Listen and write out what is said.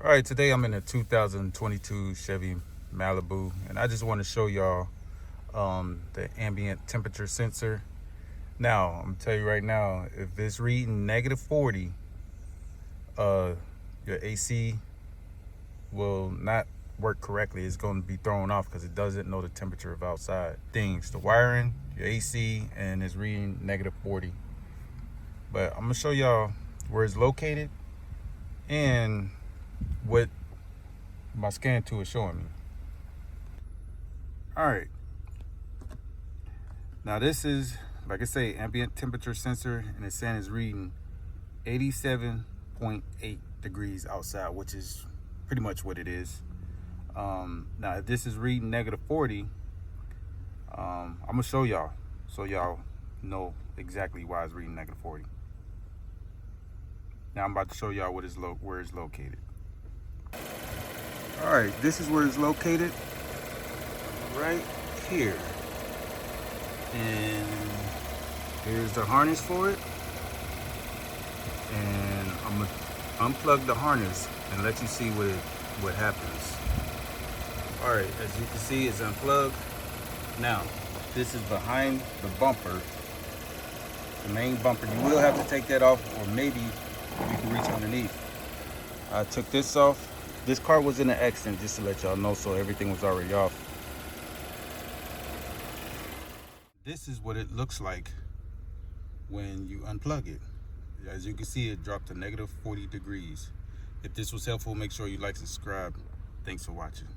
All right, today I'm in a 2022 Chevy Malibu, and I just want to show y'all the ambient temperature sensor. Now, I'm gonna tell you right now, if it's reading -40, your AC will not work correctly. It's going to be thrown off because it doesn't know the temperature of outside. Things, the wiring, your AC, and it's reading -40. But I'm gonna show y'all where it's located and what my scan tool is showing me. All right, now this is, like I say, ambient temperature sensor, and it's saying it's reading 87.8 degrees outside, which is pretty much what it is. Now if this is reading -40, I'm gonna show y'all so y'all know exactly why it's reading -40. Now I'm about to show y'all where it's located. All right, this is where it's located, right here. And here's the harness for it. And I'm gonna unplug the harness and let you see what happens. All right, as you can see, it's unplugged. Now, this is behind the bumper, the main bumper. You will have to take that off, or maybe you can reach underneath. I took this off. This car was in an accident, just to let y'all know, so everything was already off. This is what it looks like when you unplug it. As you can see, it dropped to -40 degrees. If this was helpful, make sure you like and subscribe. Thanks for watching.